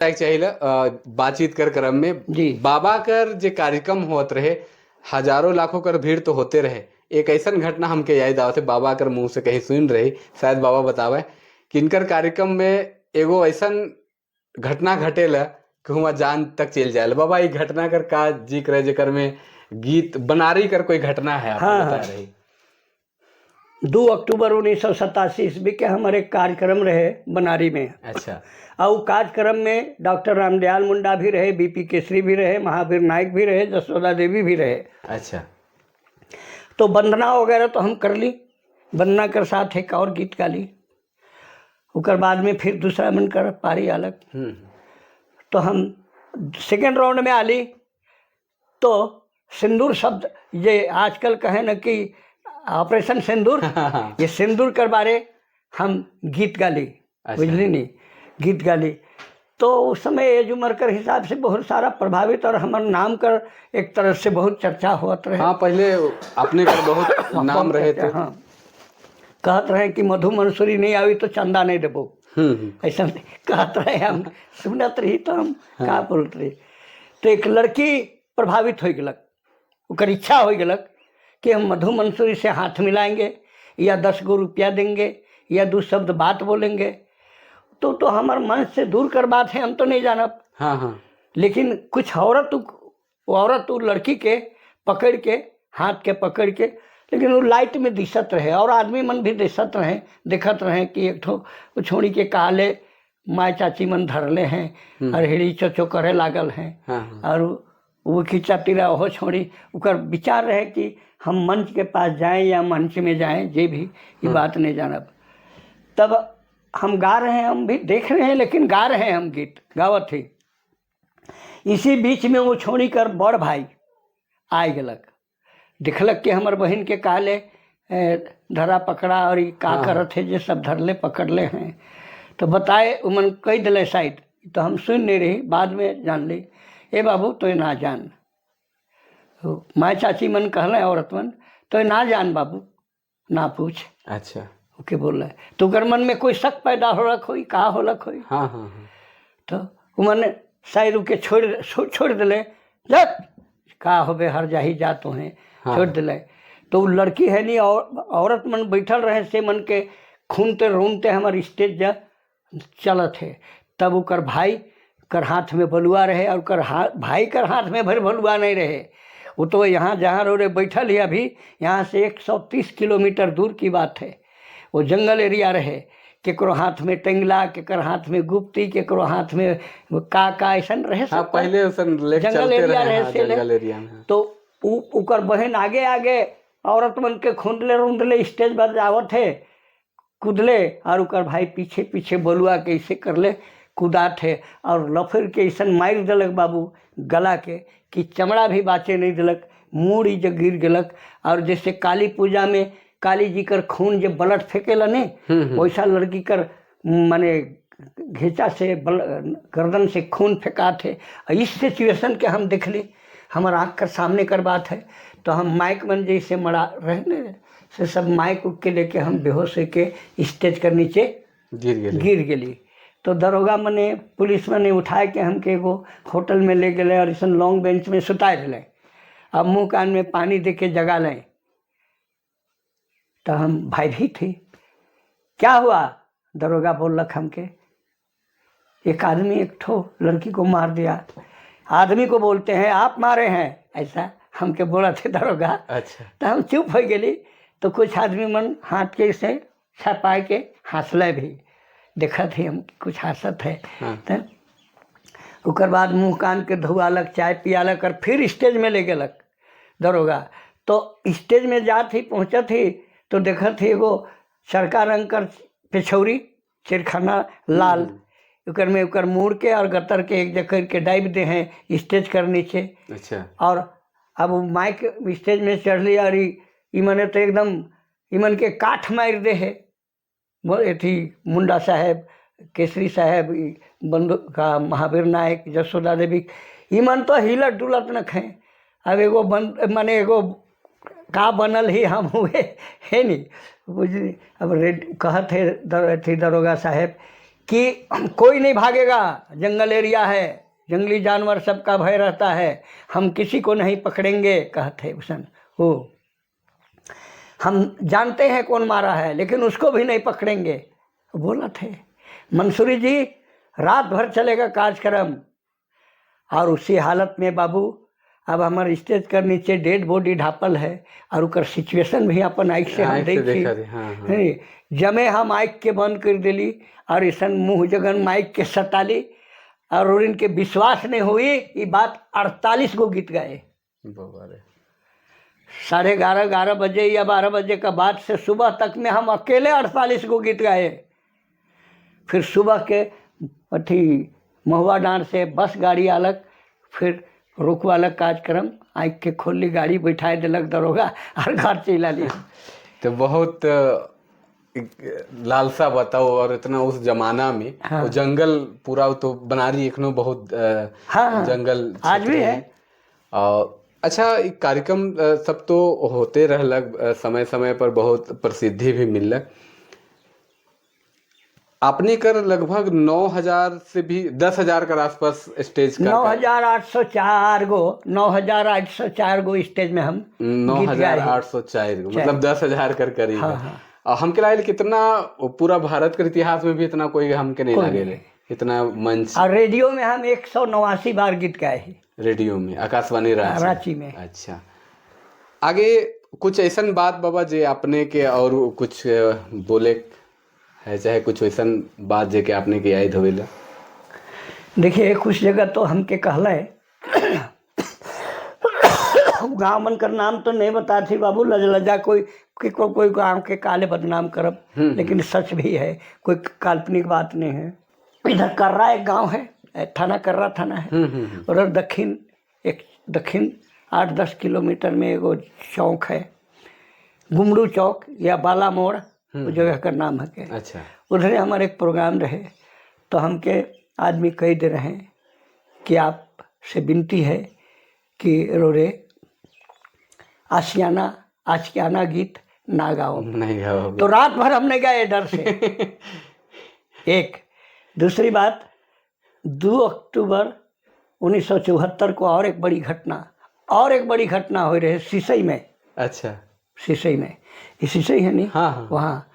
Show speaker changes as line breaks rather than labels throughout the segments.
चाहिए बातचीत कर क्रम में
जी।
बाबा कर जे कार्यक्रम होत रहे, हजारों लाखों कर भीड़ तो होते रहे। एक ऐसा घटना हमके याद आवत है, बाबा कर मुंह से कहीं सुन रही, शायद बाबा बतावे कि इनकर कार्यक्रम में एगो ऐसा घटना घटेला कि हुआ जान तक चल जाए। बाबा ये घटना कर का जिक्र है, जेकर में गीत बनारी कर कोई घटना है आप
हाँ,
बता
हाँ।
रही।
2 अक्टूबर 1987 ईस्वी के हमारे कार्यक्रम रहे बनारी में।
अच्छा।
और कार्यक्रम में डॉक्टर रामदयाल मुंडा भी रहे, बीपी केसरी भी रहे, महावीर नायक भी रहे, जसोदा देवी भी रहे।
अच्छा।
तो वंदना वगैरह तो हम कर ली, वंदना कर साथ एक और गीत गा ली। उसके बाद में फिर दूसरा मन कर पारी अलग। तो हम सेकेंड राउंड में आली तो सिंदूर शब्द ये आजकल कहे न कि ऑपरेशन सिंदूर, ये सिंदूर कर बारे हम गीत गा ली। बुझली नहीं, गीत गा ली। तो उस समय एज उम्र कर हिसाब से बहुत सारा प्रभावित और हमार नाम कर एक तरह से बहुत चर्चा होत रहे।
हाँ, पहले अपने कर बहुत नाम रहे थे।
हाँ, कहत रहे कि मधु मंसूरी नहीं आई तो चंदा नहीं देबो, ऐसा कहत रहे। हम सुनत रही तो हम का बोलत रही। तो एक लड़की प्रभावित हो गलक, ओकर इच्छा हो गलक कि हम मधु मंसूरी से हाथ मिलाएंगे या 10 गो रुपया देंगे या 2 शब्द बात बोलेंगे। तो हमारे मन से दूर कर बात है, हम तो नहीं जानब।
हाँ हाँ।
लेकिन कुछ औरत लड़की के पकड़ के, हाथ के पकड़ के, लेकिन वो लाइट में दिशत रहे और आदमी मन भी दिशत रहे, देखत रहे कि एक ठो छोड़ी के काले माँ चाची मन धरले हैं और हिड़ी चोचो करे लागल हैं।
हाँ।
और वो खींचा तीरा हो छोड़ी, उकर विचार रहे कि हम मंच के पास जाएं या मंच में जाएं, जे भी ये बात नहीं जानब। तब हम गा रहे हैं, हम भी देख रहे हैं, लेकिन गा रहे हैं, हम गीत गावत ही। इसी बीच में वो छोड़ी कर बड़ भाई आए गलक, दिखलक कि हमार बहन के काले धरा पकड़ा और ये का करत है, जे सब धरले पकड़ले हैं। तो बताए उमन कही दिले साइड। तो हम सुन नहीं रही, बाद में जान ली। ए बाबू तो ना जान, माँ चाची मन कहले औरत मन, तो ना जान बाबू, ना पूछ।
अच्छा।
ओके बोल रहे तो उकर मन में कोई शक पैदा हो रख होई, का हो रख होई।
हाँ हाँ हाँ।
तो उमन शायद के छोड़ दिले, जब का होबे हर जाही जातो हैं। हाँ। छोड़ दिले। तो लड़की है नहीं, औरत मन बैठल रहे से मन के खूनते रूनते हमारे स्टेज जा चलत है। तब उकर भाई कर हाथ में बलुआ रहे और भाई कर हाथ में भर बलुआ नहीं रहे। वो तो यहाँ जहाँ रो रहे बैठल ही, अभी यहाँ से 130 किलोमीटर दूर की बात है। वो जंगल एरिया रहे, केकरो हाथ में टेंगला, केकर हाथ में गुप्ती, केकरो हाथ में का ऐसा रहे।
हाँ, पहले
जंगल एरिया रहे। हाँ, जंगल एरिया में। तो उकर बहन आगे आगे औरत मन के खूंदले रूंदले स्टेज पर जावत है, कूदले, और उकर भाई पीछे पीछे बलुआ के ऐसे करले कूदात है और लफर के ऐसा मार दिलक बाबू गला के कि चमड़ा भी बाँचे नहीं दिलक, मूड़ ही जो गिर गलक। और जैसे काली पूजा में काली जी कर खून जो ब्लड फेंकेला ने, वैसा लड़की कर माने घेचा से गर्दन से खून फेंका थे। इस सिचुएशन के हम देख ली, हमारे आँख कर सामने कर बात है। तो हम माइक मन जैसे मरा रहने से सब माइक उक के लेके हम बेहोश के स्टेज कर नीचे गिर गली। तो दरोगा मने पुलिस मने उठाए के हमके एगो होटल में ले गए और ऐसा लॉन्ग बेंच में सुता दिले। अब मुँह कान में पानी दे के जगा लें। तो हम भाई भी थे, क्या हुआ? दरोगा बोल रख हमके, एक आदमी एक ठो लड़की को मार दिया। आदमी को बोलते हैं आप मारे हैं, ऐसा हमके बोला थे दरोगा। अच्छा। तो हम चुप हो गए। तो कुछ आदमी मन हाथ के से छपाए के हंसले भी, देखा थे हम कुछ हंसत है। तो उकर बाद मुँह कान के धुआलक, चाय पियालक और फिर स्टेज में ले गलक दरोगा। तो स्टेज में जात ही पहुँचत ही तो देखा थे एगो सरका रंग कर पेछौरी चिरखाना लाल, उकर में उकर मुड़ के और गतर के एक जगह के डाइब दे हैं स्टेज कर नीचे। अच्छा। और अब माइक स्टेज में चढ़ लिया और इमने तो एकदम इमन के काठ मार दे है। बोले थी मुंडा साहब, केसरी साहब, बंदूक का महावीर नायक, जसोदा देवी, इमन तो हिलत डुलत न खे। अब एगो माने एगो का बनल ही हम हुए है नहीं बुझली। अब कहत है दरोगा साहब कि कोई नहीं भागेगा, जंगल एरिया है, जंगली जानवर सबका भय रहता है, हम किसी को नहीं पकड़ेंगे, कहते भूषण। वो हम जानते हैं कौन मारा है, लेकिन उसको भी नहीं पकड़ेंगे, बोला थे। मंसूरी जी रात भर चलेगा कार्यक्रम, और उसी हालत में बाबू अब हमारे स्टेज कर नीचे डेड बॉडी ढापल है, और उकर सिचुएशन भी अपन आँख से हम देखी। जमे हम माइक के बंद कर दिली, और ऐसा मुँह जगन माइक के सटाली, और इनके विश्वास नहीं हुई ये बात। 48 गो गीत गाए, 11:30 बजे या 12 बजे का बाद से सुबह तक में हम अकेले 48 गो गीत गाए। फिर सुबह के अथी महुआ डांड से बस गाड़ी अलग, फिर रुक वाला कार्यक्रम, आँख के खोली गाड़ी बैठाए दिलक दरोगा, और घर चला लिया।
तो बहुत लालसा बताओ, और इतना उस जमाना में वो जंगल पूरा तो बनारी एखनो बहुत जंगल
आज भी है।
और अच्छा, एक कार्यक्रम सब तो होते रहलक, समय समय पर बहुत प्रसिद्धि भी मिलक। आपने कर लगभग 9,000 से भी 10,000 के आसपास स्टेज का
9,804 गो स्टेज में हम
9,804 गो, मतलब 10,000 कर करीब। और हमके लागे कितना पूरा भारत के इतिहास में भी इतना कोई हमके नहीं लगे इतना मंच।
और रेडियो में हम 189 बार गीत गाए हैं,
रेडियो में, आकाशवाणी
रांची में।
अच्छा, आगे कुछ ऐसा बात बाबा जे आपने के और कुछ बोले है, चाहे कुछ वैसा बात जे के आपने के याद होवेला?
देखिए कुछ जगह तो हमके कहला है, गाँव मन का नाम तो नहीं बता थी बाबू, लजा कोई गांव के काले बदनाम करब, लेकिन सच भी है, कोई काल्पनिक बात नहीं है। इधर कर्रा एक गांव है, थाना कर्रा थाना है, और दक्षिण 8-10 किलोमीटर में एगो चौक है, गुमड़ू चौक या बाला मोड़, उस जगह का नाम है के।
अच्छा,
उधर हमारे एक प्रोग्राम रहे, तो हमके आदमी कह दे रहे हैं कि आपसे विनती है कि रोरे आशियाना गीत ना गाओ।
नहीं गाओ,
तो रात भर हमने गाए डर से। एक दूसरी बात, 2 अक्टूबर 1974 को और एक बड़ी घटना हो रही है सिसई में।
अच्छा,
सिसई में, ये सिसई है नहीं?
हाँ।
वहाँ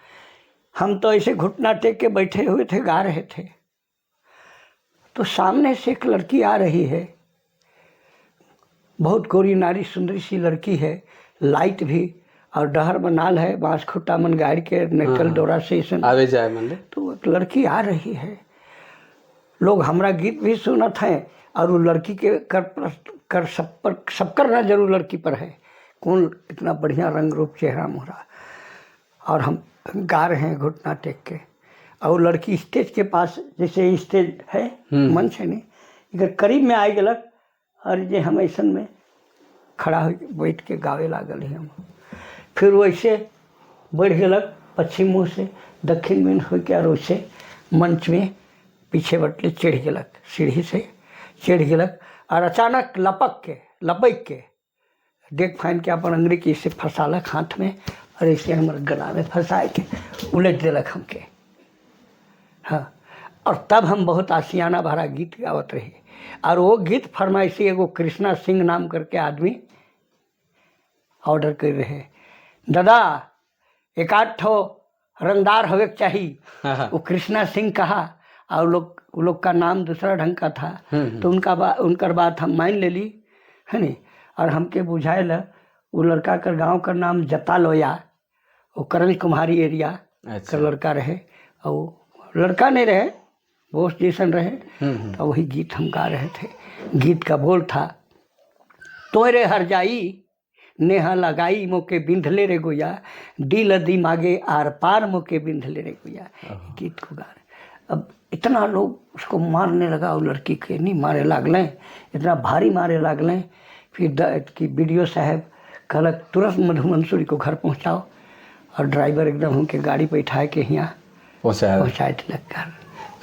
हम तो ऐसे घुटना टेक के बैठे हुए थे, गा रहे थे, तो सामने से एक लड़की आ रही है, बहुत गोरी नारी सुंदरी सी लड़की है, लाइट भी, और डहर बनाल है, बांस खुट्टा मन गाड़ के निकल डोरा से
आवे जाए मन।
तो एक लड़की आ रही है, लोग हमारा गीत भी सुनत हैं, और वो लड़की के कर सबकर नजर वो लड़की पर है, कौन इतना बढ़िया रंग रूप चेहरा मोहरा, और हम गा रहे हैं घुटना टेक के, और लड़की स्टेज के पास, जैसे स्टेज है मंच है नहीं, इधर करीब में आ गलक, और जे हम ऐसा में खड़ा हो बैठ के गावे लागल ही हम। फिर वैसे बढ़ गलक, पश्चिम मुँह से दक्षिण में हो के, और वैसे मंच में पीछे बटले चढ़ गलक, सीढ़ी से चढ़ गलक, और अचानक लपक के देख फाइन के अपन अंगरी के इसे फंसालक हाथ में, और ऐसे हमारे गला में फंसाए के उलट दिलक हमके। हाँ, और तब हम बहुत आशियाना भरा गीत गावत रही, और वो गीत फरमाइशी एगो कृष्णा सिंह नाम करके आदमी ऑर्डर कर रहे, दादा एक आध ठो रंगदार होवे चाहिए। वो कृष्णा सिंह कहा, और वो लोग का नाम दूसरा ढंग का था, तो उनकर बात हम मान ले ली है नी, और हमके बुझाएल वो लड़का कर गांव का नाम जता लोया, वो करण कुम्हारी एरिया का लड़का रहे, और लड़का नहीं रहे, बोस जैसन रहे। तो वही गीत हम गा रहे थे। गीत का बोल था, तोरे हर जाई नेहा लगाई मोके बिंधले रे गोया, दिल दिमागे आर पार मोके बिंधले रे गोया, गीत को गा रहे। अब इतना लोग उसको मारने लगा, वो लड़की के नहीं मारे लागलें, इतना भारी मारे लागलें। फिर कि बीडीओ साहब कहलक तुरंत मधु मंसूरी को घर पहुंचाओ, और ड्राइवर एकदम उनके गाड़ी पे बैठा के यहाँ पहुँचाए थे।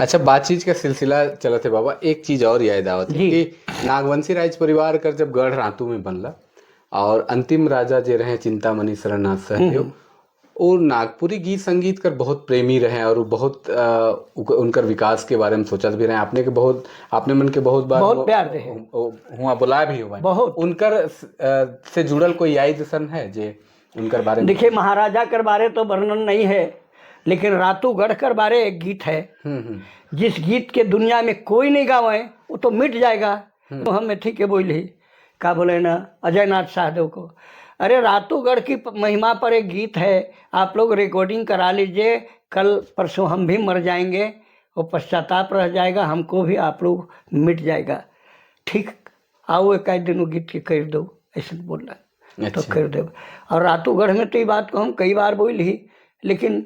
अच्छा, बातचीत का सिलसिला चलते बाबा, एक चीज़ और याद आवत है कि नागवंशी राज परिवार कर जब गढ़ रातू में बनला, और अंतिम राजा जे रहे चिंतामणि शरणनाथ सहदेव, और नागपुरी गीत संगीत कर बहुत प्रेमी रहे और वो बहुत उनकर विकास के बारे में सोचत भी रहे। आपने के बहुत आपने मन के बहुत बार
बहुत प्यार रहे।
हुआ बुलाया भी हुआ
बहुत।
उनकर से जुड़ल कोई याद ऐसन है जे उनकर बारे में?
देखिए, महाराजा कर बारे तो वर्णन नहीं है, लेकिन रातूगढ़ कर बारे एक गीत है जिस गीत के दुनिया में कोई नहीं गावे वो तो मिट जाएगा। तो हम ठीक है बोली का बोले ना अजय नाथ शाहदेव को, अरे रातूगढ़ की महिमा पर एक गीत है, आप लोग रिकॉर्डिंग करा लीजिए, कल परसों हम भी मर जाएंगे, वो पश्चाताप रह जाएगा, हमको भी आप लोग मिट जाएगा। ठीक, आओ एक दिन वो गीत के कर दो, ऐसे बोल रहा तो कर दो। और रातूगढ़ में तो ये बात को हम कई बार बोली, लेकिन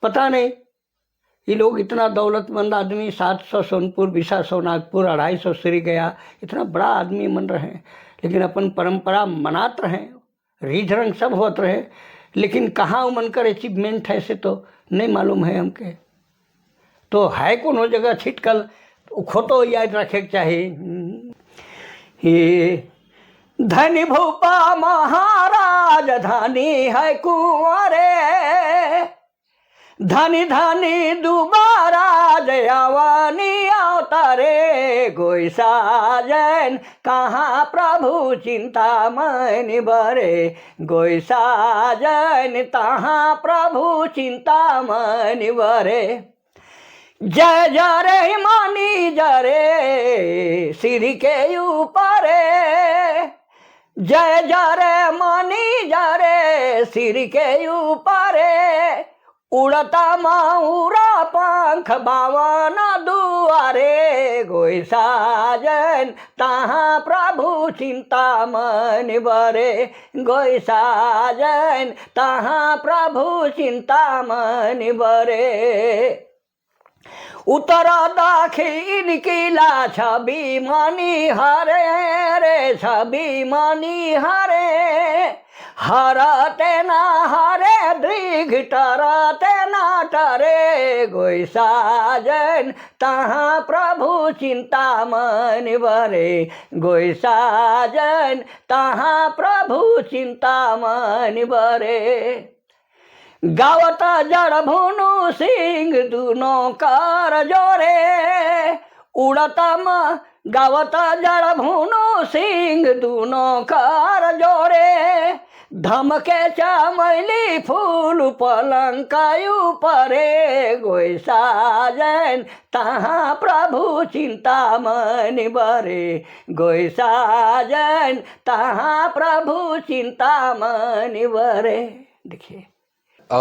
पता नहीं ये लोग इतना दौलतमंद आदमी, 700 सोनपुर, 200 नागपुर, 250 श्री गया, इतना बड़ा आदमी मन रहे, लेकिन अपन परंपरा मनात रहे, रीझ रंग सब होत रहे, लेकिन कहाँ मनकर अचीवमेंट है से तो नहीं मालूम है हमके। तो है कोनो जगह छिटकल खो तो याद रखे के चाहिए। ये धनी भूपा महाराज धनी है कुंवरे, धनी धनी दोबारा जयावानी अवतारे, गोई साजन कहाँ प्रभु चिंता मन बरे, गोई साजन तहाँ प्रभु चिंता मन बरे। जय जरे मानी जरे सीढ़ी के ऊपर, जय जरे मानी जरे सीढ़ी के ऊपर, उड़ता माऊरा पंख बावना दुआरे, गोई साजन तहाँ प्रभु चिंता मन बरे, गोई साजन तहाँ प्रभु चिंता मन बरे। उत्तर दक्षिण किला छवि मणि हरे रे, छवि मणि हरे, हरते न हरे दृघ टरते न टरे, गोई साजन तहाँ प्रभु चिंता मन बरे, गोई साजन तहाँ प्रभु चिंता मन बरे। गावत जड़ भुनु सिंह दुनो कर जोरे, उड़तम गावत जड़ भुनु सिंह दुनो कर जोरे, धमके चमैली फूल पलंग ऊपरे, गोई साजन तहाँ प्रभु चिंता मन बरे, गोई साजन तहाँ प्रभु चिंता मन बरे। देखिए